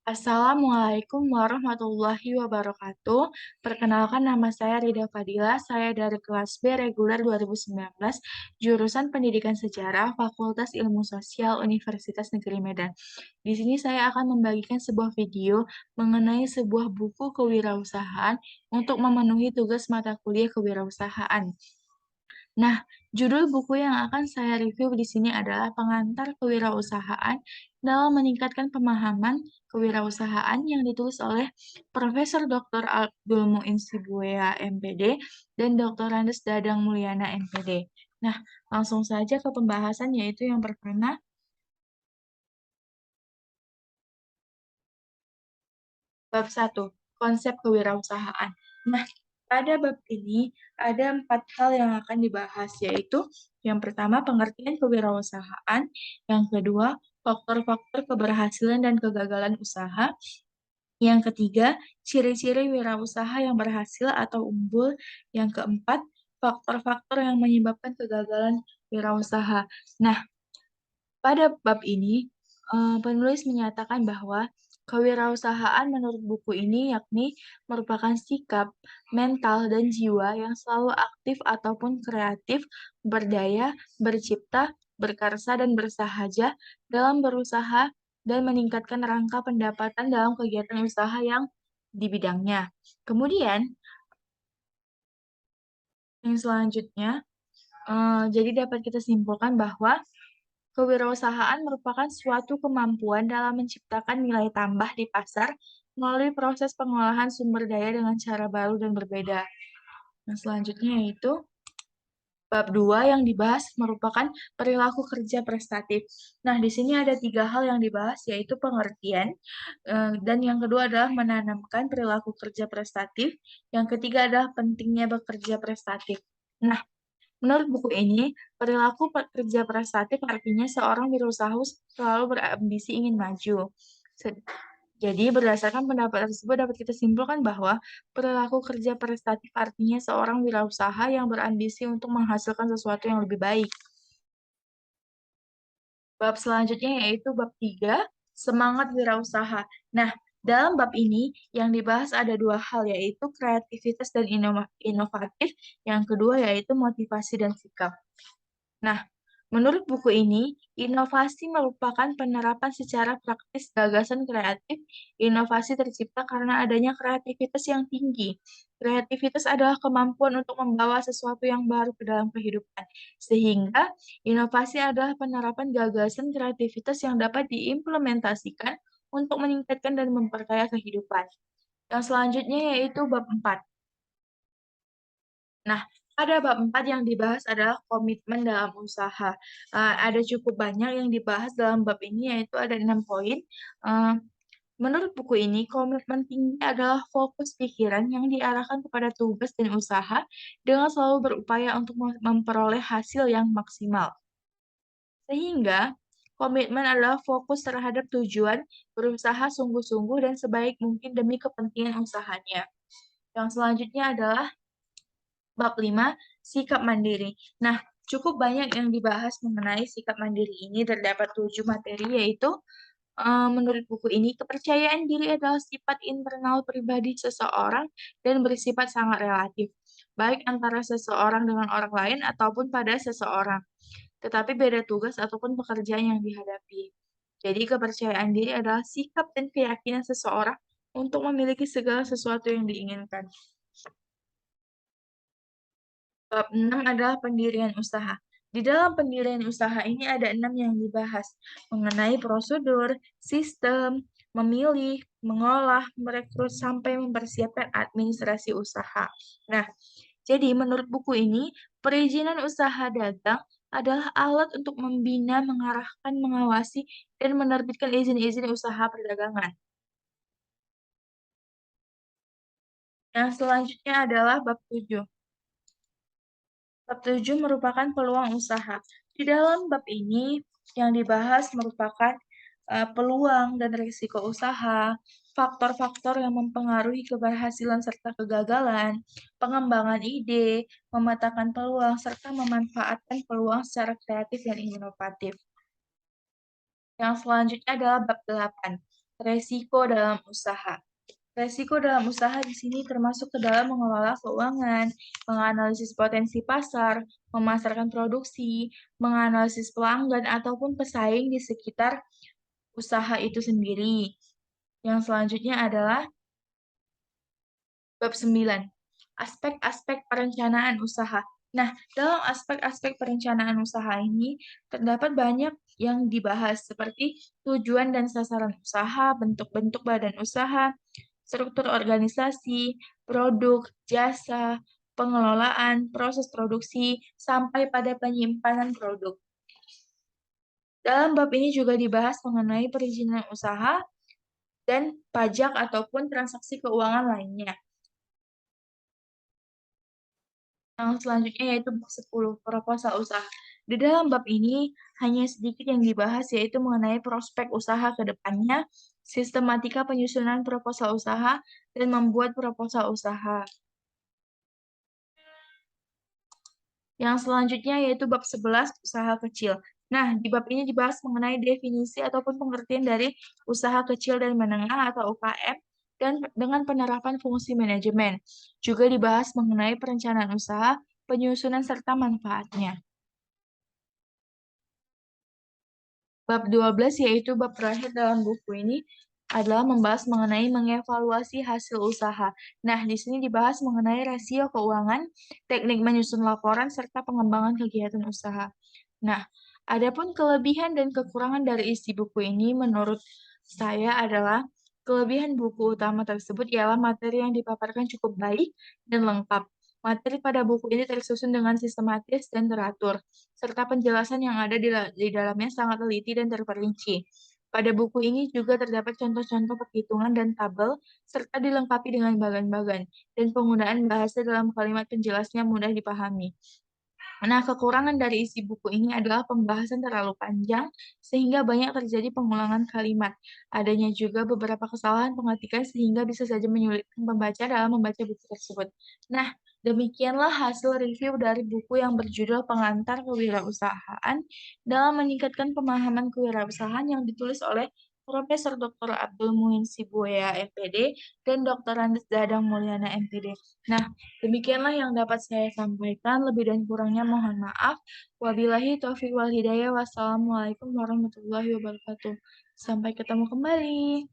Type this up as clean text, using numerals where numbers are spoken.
Assalamualaikum warahmatullahi wabarakatuh. Perkenalkan nama saya Rida Fadila, saya dari kelas B reguler 2019, jurusan Pendidikan Sejarah, Fakultas Ilmu Sosial Universitas Negeri Medan. Di sini saya akan membagikan sebuah video mengenai sebuah buku kewirausahaan untuk memenuhi tugas mata kuliah kewirausahaan. Nah, judul buku yang akan saya review di sini adalah Pengantar Kewirausahaan dalam Meningkatkan Pemahaman Kewirausahaan yang ditulis oleh Profesor Dr. Abdul Muin Sibuea MPD dan Dr. Andes Dadang Mulyana MPD. Nah, langsung saja ke pembahasan yaitu yang pertama, bab 1, konsep kewirausahaan. Nah, pada bab ini ada 4 hal yang akan dibahas, yaitu yang pertama pengertian kewirausahaan, yang kedua faktor-faktor keberhasilan dan kegagalan usaha, yang ketiga ciri-ciri wirausaha yang berhasil atau unggul, yang keempat faktor-faktor yang menyebabkan kegagalan wirausaha. Nah, pada bab ini, penulis menyatakan bahwa kewirausahaan menurut buku ini yakni merupakan sikap, mental, dan jiwa yang selalu aktif ataupun kreatif, berdaya, bercipta, berkarsa, dan bersahaja dalam berusaha dan meningkatkan rangka pendapatan dalam kegiatan usaha yang di bidangnya. Kemudian, yang selanjutnya, jadi dapat kita simpulkan bahwa kewirausahaan merupakan suatu kemampuan dalam menciptakan nilai tambah di pasar melalui proses pengolahan sumber daya dengan cara baru dan berbeda. Nah, selanjutnya yaitu bab 2 yang dibahas merupakan perilaku kerja prestatif. Nah, di sini ada 3 hal yang dibahas, yaitu pengertian, dan yang kedua adalah menanamkan perilaku kerja prestatif, yang ketiga adalah pentingnya bekerja prestatif. Nah, menurut buku ini, perilaku pekerja prestatif artinya seorang berusaha selalu berambisi ingin maju. Jadi, berdasarkan pendapat tersebut dapat kita simpulkan bahwa perilaku kerja prestatif artinya seorang wirausaha yang berambisi untuk menghasilkan sesuatu yang lebih baik. Bab selanjutnya yaitu bab 3, semangat wirausaha. Nah, dalam bab ini yang dibahas ada 2 hal, yaitu kreativitas dan inovatif, yang kedua yaitu motivasi dan sikap. Nah, menurut buku ini, inovasi merupakan penerapan secara praktis gagasan kreatif. Inovasi tercipta karena adanya kreativitas yang tinggi. Kreativitas adalah kemampuan untuk membawa sesuatu yang baru ke dalam kehidupan. Sehingga, inovasi adalah penerapan gagasan kreativitas yang dapat diimplementasikan untuk meningkatkan dan memperkaya kehidupan. Yang selanjutnya yaitu bab 4. Nah, pada bab 4 yang dibahas adalah komitmen dalam usaha. Ada cukup banyak yang dibahas dalam bab ini, yaitu ada 6 poin. Eh, Menurut buku ini, komitmen tinggi adalah fokus pikiran yang diarahkan kepada tugas dan usaha dengan selalu berupaya untuk memperoleh hasil yang maksimal. Sehingga, komitmen adalah fokus terhadap tujuan, berusaha sungguh-sungguh dan sebaik mungkin demi kepentingan usahanya. Yang selanjutnya adalah bab 5, sikap mandiri. Nah, cukup banyak yang dibahas mengenai sikap mandiri ini. Terdapat 7 materi, yaitu menurut buku ini, kepercayaan diri adalah sifat internal pribadi seseorang dan bersifat sangat relatif, baik antara seseorang dengan orang lain ataupun pada seseorang. Tetapi beda tugas ataupun pekerjaan yang dihadapi. Jadi, kepercayaan diri adalah sikap dan keyakinan seseorang untuk memiliki segala sesuatu yang diinginkan. Bab 6 adalah pendirian usaha. Di dalam pendirian usaha ini ada 6 yang dibahas mengenai prosedur, sistem, memilih, mengolah, merekrut, sampai mempersiapkan administrasi usaha. Nah, jadi menurut buku ini, perizinan usaha dagang adalah alat untuk membina, mengarahkan, mengawasi, dan menerbitkan izin-izin usaha perdagangan. Yang selanjutnya adalah bab 7. Bab 7 merupakan peluang usaha. Di dalam bab ini yang dibahas merupakan peluang dan risiko usaha, faktor-faktor yang mempengaruhi keberhasilan serta kegagalan, pengembangan ide, memetakan peluang, serta memanfaatkan peluang secara kreatif dan inovatif. Yang selanjutnya adalah bab 8. Resiko dalam usaha. Resiko dalam usaha di sini termasuk ke dalam mengelola keuangan, menganalisis potensi pasar, memasarkan produksi, menganalisis pelanggan ataupun pesaing di sekitar usaha itu sendiri. Yang selanjutnya adalah bab 9, aspek-aspek perencanaan usaha. Nah, dalam aspek-aspek perencanaan usaha ini terdapat banyak yang dibahas seperti tujuan dan sasaran usaha, bentuk-bentuk badan usaha, struktur organisasi, produk, jasa, pengelolaan, proses produksi, sampai pada penyimpanan produk. Dalam bab ini juga dibahas mengenai perizinan usaha dan pajak ataupun transaksi keuangan lainnya. Yang selanjutnya yaitu bab 10, proposal usaha. Di dalam bab ini hanya sedikit yang dibahas yaitu mengenai prospek usaha ke depannya, sistematika penyusunan proposal usaha, dan membuat proposal usaha. Yang selanjutnya yaitu bab 11, usaha kecil. Nah, di bab ini dibahas mengenai definisi ataupun pengertian dari usaha kecil dan menengah atau UKM dan dengan penerapan fungsi manajemen. Juga dibahas mengenai perencanaan usaha, penyusunan serta manfaatnya. Bab 12 yaitu bab terakhir dalam buku ini adalah membahas mengenai mengevaluasi hasil usaha. Nah, di sini dibahas mengenai rasio keuangan, teknik menyusun laporan, serta pengembangan kegiatan usaha. Nah, adapun kelebihan dan kekurangan dari isi buku ini menurut saya adalah kelebihan buku utama tersebut ialah materi yang dipaparkan cukup baik dan lengkap. Materi pada buku ini tersusun dengan sistematis dan teratur, serta penjelasan yang ada di dalamnya sangat teliti dan terperinci. Pada buku ini juga terdapat contoh-contoh perhitungan dan tabel, serta dilengkapi dengan bagan-bagan, dan penggunaan bahasa dalam kalimat penjelasnya mudah dipahami. Nah, kekurangan dari isi buku ini adalah pembahasan terlalu panjang, sehingga banyak terjadi pengulangan kalimat. Adanya juga beberapa kesalahan pengetikan sehingga bisa saja menyulitkan pembaca dalam membaca buku tersebut. Nah, demikianlah hasil review dari buku yang berjudul Pengantar Kewirausahaan dalam meningkatkan pemahaman kewirausahaan yang ditulis oleh Profesor Dr. Abdul Muin Sibuya, MPD, dan Dr. Andes Dadang Mulyana, MPD. Nah, demikianlah yang dapat saya sampaikan. Lebih dan kurangnya mohon maaf. Wabillahi taufiq wal hidayah. Wassalamualaikum warahmatullahi wabarakatuh. Sampai ketemu kembali.